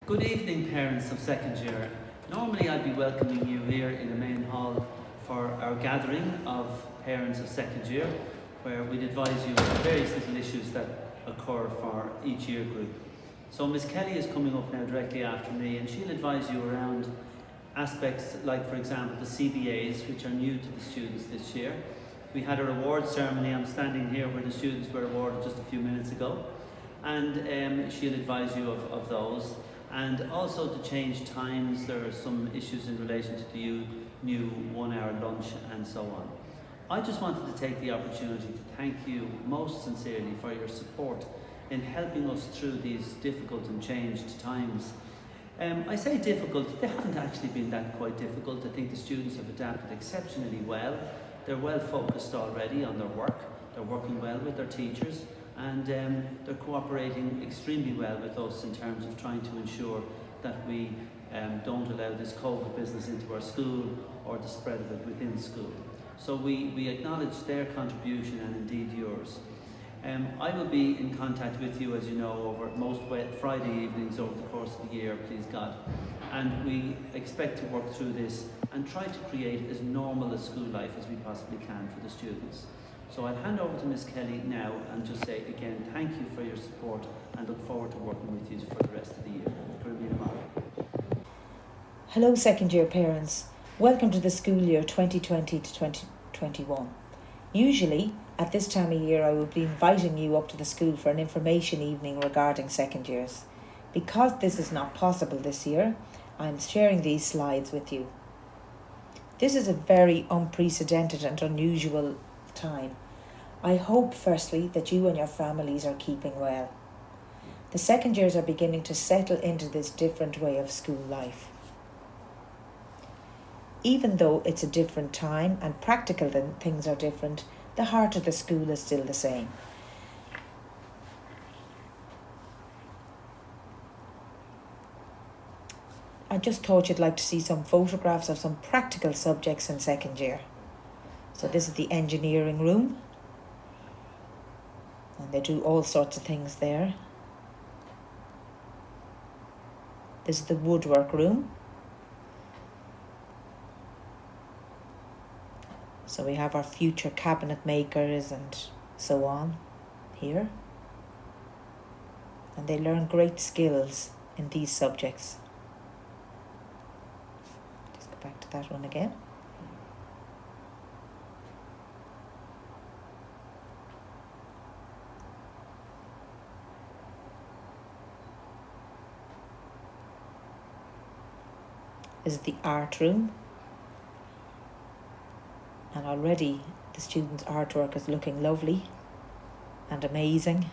Good evening, parents of second year. Normally I'd be welcoming you here in the main hall for our gathering of parents of second year, where we'd advise you on various little issues that occur for each year group. So Miss Kelly is coming up now directly after me, and she'll advise you around aspects like, for example, the CBAs, which are new to the students this year. We had a reward ceremony. I'm standing here where the students were awarded just a few minutes ago, and she'll advise you of those. And also to change times. There are some issues in relation to the new 1 hour lunch and so on. I just wanted to take the opportunity to thank you most sincerely for your support in helping us through these difficult and changed times. I say difficult, they haven't actually been that quite difficult. I think the students have adapted exceptionally well. They're well focused already on their work. They're working well with their teachers, and they're cooperating extremely well with us in terms of trying to ensure that we don't allow this COVID business into our school or the spread of it within school. So we acknowledge their contribution and indeed yours. I will be in contact with you, as you know, over most Friday evenings over the course of the year, please God. And we expect to work through this and try to create as normal a school life as we possibly can for the students. So I'll hand over to Miss Kelly now and just say again, thank you for your support and look forward to working with you for the rest of the year. Hello second year parents. Welcome to the school year 2020 to 2021. Usually at this time of year I would be inviting you up to the school for an information evening regarding second years. Because this is not possible this year, I'm sharing these slides with you. This is a very unprecedented and unusual time. I hope firstly that you and your families are keeping well. The second years are beginning to settle into this different way of school life. Even though it's a different time and practical things are different, the heart of the school is still the same. I just thought you'd like to see some photographs of some practical subjects in second year. So this is the engineering room, and they do all sorts of things there. This is the woodwork room. So we have our future cabinet makers and so on here. And they learn great skills in these subjects. Just go back to that one again. This is the art room, and already the students' artwork is looking lovely and amazing.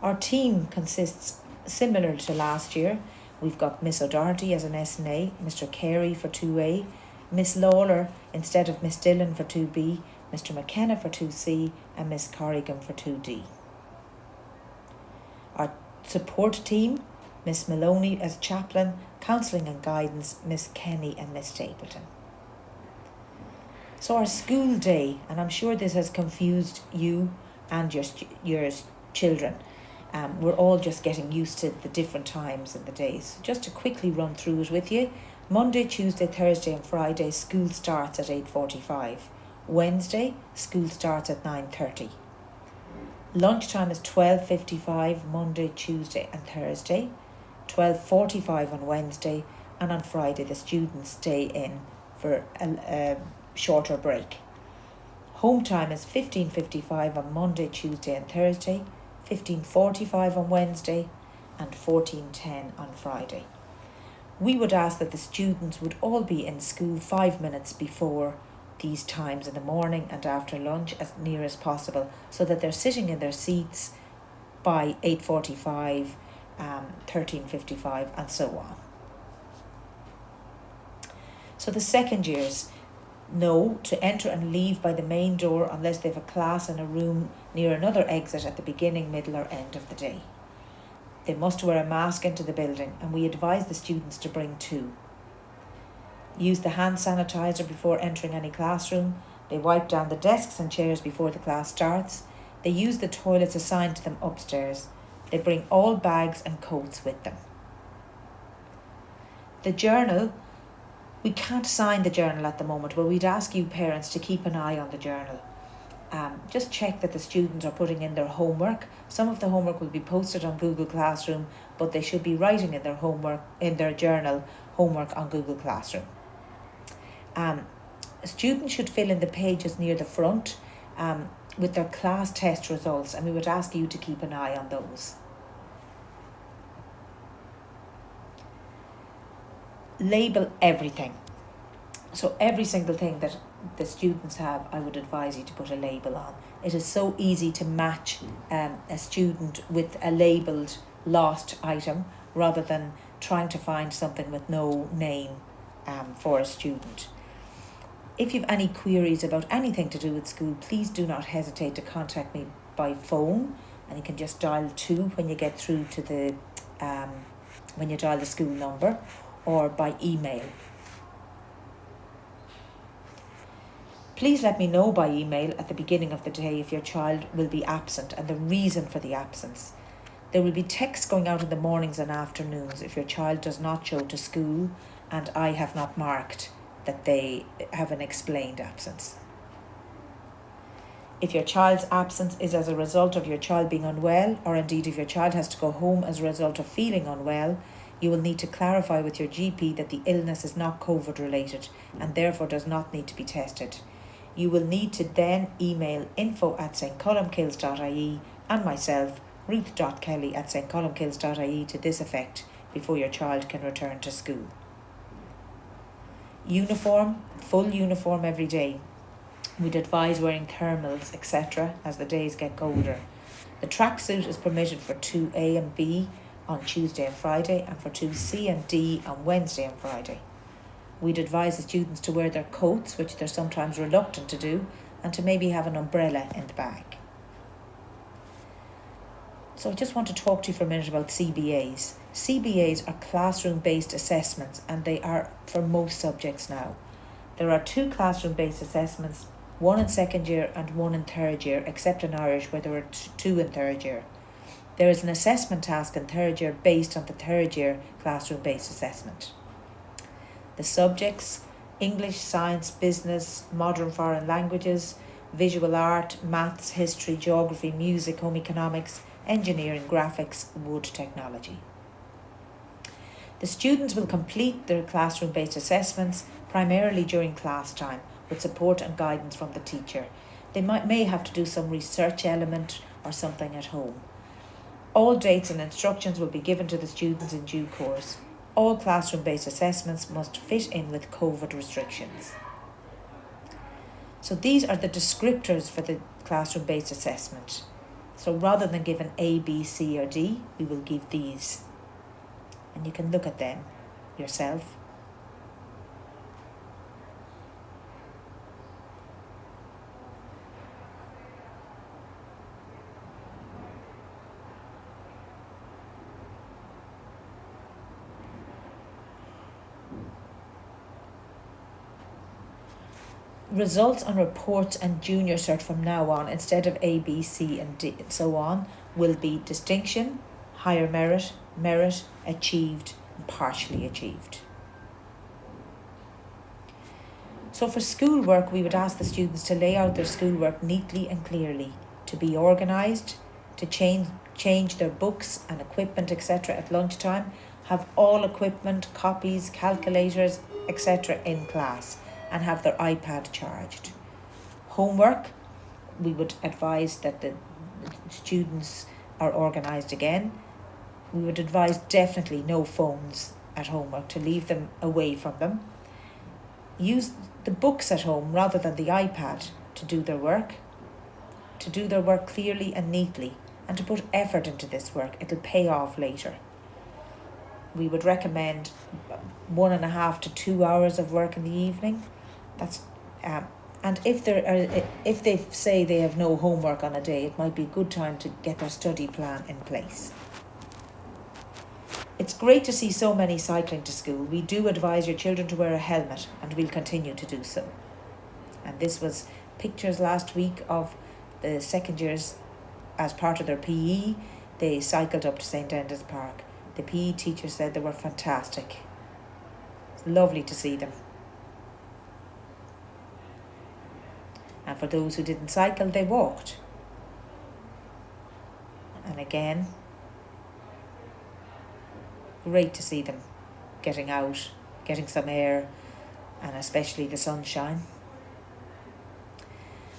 Our team consists similar to last year. We've got Miss O'Doherty as an S&A, Mr. Carey for 2A, Miss Lawler instead of Miss Dillon for 2B, Mr. McKenna for 2C and Miss Corrigan for 2D. Our support team, Miss Maloney as chaplain, counselling and guidance, Miss Kenny and Miss Stapleton. So our school day, and I'm sure this has confused you and your children. We're all just getting used to the different times in the days. Just to quickly run through it with you. Monday, Tuesday, Thursday and Friday, school starts at 8:45. Wednesday, school starts at 9:30. Lunchtime is 12:55 Monday, Tuesday and Thursday. 12:45 on Wednesday, and on Friday the students stay in for a shorter break. Home time is 15:55 on Monday, Tuesday and Thursday, 15:45 on Wednesday and 14:10 on Friday. We would ask that the students would all be in school 5 minutes before these times in the morning and after lunch as near as possible, so that they're sitting in their seats by 8:45, 13:55 and so on. So the second years know to enter and leave by the main door unless they have a class in a room near another exit at the beginning, middle or end of the day. They must wear a mask into the building, and we advise the students to bring two. Use the hand sanitizer before entering any classroom. They wipe down the desks and chairs before the class starts. They use the toilets assigned to them upstairs. They bring all bags and coats with them. The journal, we can't sign the journal at the moment, but we'd ask you parents to keep an eye on the journal. Just check that the students are putting in their homework. Some of the homework will be posted on Google Classroom, but they should be writing in their homework, in their journal, homework on Google Classroom. Students should fill in the pages near the front with their class test results, and we would ask you to keep an eye on those. Label everything. So every single thing that the students have, I would advise you to put a label on. It is so easy to match a student with a labelled lost item rather than trying to find something with no name for a student. If you have any queries about anything to do with school, please do not hesitate to contact me by phone, and you can just dial 2 when you get through to the when you dial the school number, or by email. Please let me know by email at the beginning of the day if your child will be absent and the reason for the absence. There will be texts going out in the mornings and afternoons if your child does not show to school and I have not marked that they have an explained absence. If your child's absence is as a result of your child being unwell, or indeed if your child has to go home as a result of feeling unwell, you will need to clarify with your GP that the illness is not COVID related and therefore does not need to be tested. You will need to then email info@stcolmcilles.ie and myself, ruth.kelly@stcolmcilles.ie, to this effect before your child can return to school. Uniform, full uniform every day. We'd advise wearing thermals, etc. as the days get colder. The tracksuit is permitted for 2A and B on Tuesday and Friday, and for 2C and D on Wednesday and Friday. We'd advise the students to wear their coats, which they're sometimes reluctant to do, and to maybe have an umbrella in the bag. So I just want to talk to you for a minute about CBAs. CBAs are classroom-based assessments, and they are for most subjects now. There are 2 classroom-based assessments, one in second year and one in third year, except in Irish where there are 2 in third year. There is an assessment task in third year based on the third year classroom-based assessment. The subjects: English, science, business, modern foreign languages, visual art, maths, history, geography, music, home economics, engineering, graphics, wood technology. The students will complete their classroom-based assessments primarily during class time with support and guidance from the teacher. They may have to do some research element or something at home. All dates and instructions will be given to the students in due course. All classroom-based assessments must fit in with COVID restrictions. So these are the descriptors for the classroom-based assessment. So rather than giving A, B, C or D, we will give these. And you can look at them yourself. Results on reports and junior cert from now on, instead of A, B, C and D and so on, will be distinction, higher merit, merit, achieved and partially achieved. So for schoolwork, we would ask the students to lay out their schoolwork neatly and clearly, to be organised, to change their books and equipment, etc. at lunchtime, have all equipment, copies, calculators, etc. in class, and have their iPad charged. Homework, we would advise that the students are organised again. We would advise definitely no phones at homework, to leave them away from them. Use the books at home rather than the iPad to do their work clearly and neatly, and to put effort into this work. It'll pay off later. We would recommend 1.5 to 2 hours of work in the evening. That's and if they say they have no homework on a day, it might be a good time to get their study plan in place. It's great to see so many cycling to school. We do advise your children to wear a helmet, and we'll continue to do so. And this was pictures last week of the second years as part of their PE they cycled up to St. Enda's Park. The PE teacher said they were fantastic. It's lovely to see them. And for those who didn't cycle, they walked. And again, great to see them getting out, getting some air, and especially the sunshine.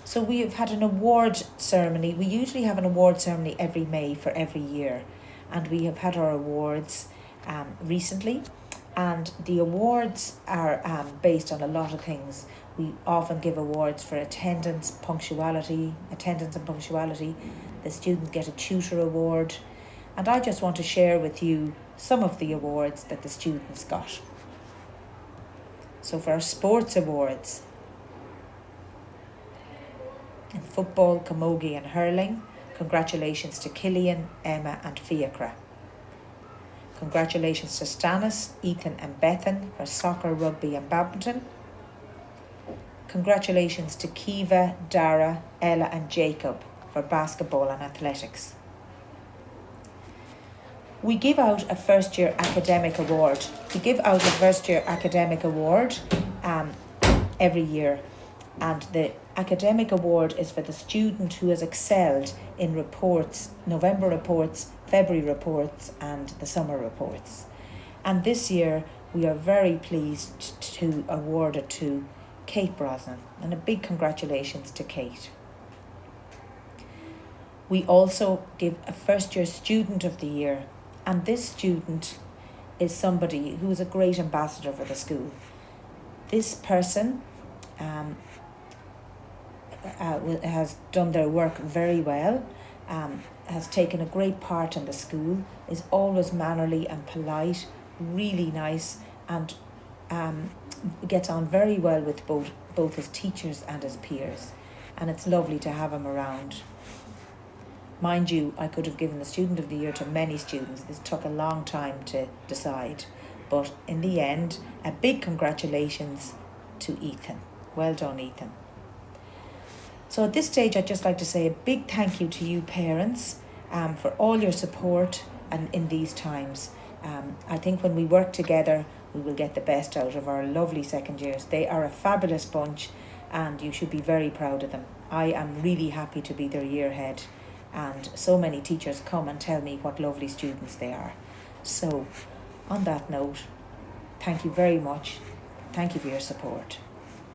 So we have had an award ceremony. We usually have an award ceremony every May for every year. And we have had our awards recently. And the awards are based on a lot of things. We often give awards for attendance and punctuality. The students get a tutor award. And I just want to share with you some of the awards that the students got. So for our sports awards, in football, camogie and hurling, congratulations to Killian, Emma and Fiacra. Congratulations to Stannis, Ethan and Bethan for soccer, rugby and badminton. Congratulations to Kiva, Dara, Ella and Jacob for basketball and athletics. We give out a first year academic award. Every year. And the academic award is for the student who has excelled in reports, November reports, February reports and the summer reports. And this year we are very pleased to award it to Kate Brosnan, and a big congratulations to Kate. We also give a first year student of the year, and this student is somebody who is a great ambassador for the school. This person has done their work very well, has taken a great part in the school, is always mannerly and polite, really nice, and gets on very well with both his teachers and his peers. And it's lovely to have him around. Mind you, I could have given the Student of the Year to many students. This took a long time to decide. But in the end, a big congratulations to Ethan. Well done, Ethan. So at this stage, I'd just like to say a big thank you to you parents for all your support and in these times. I think when we work together, we will get the best out of our lovely second years. They are a fabulous bunch and you should be very proud of them. I am really happy to be their year head, and so many teachers come and tell me what lovely students they are. So on that note, thank you very much. Thank you for your support.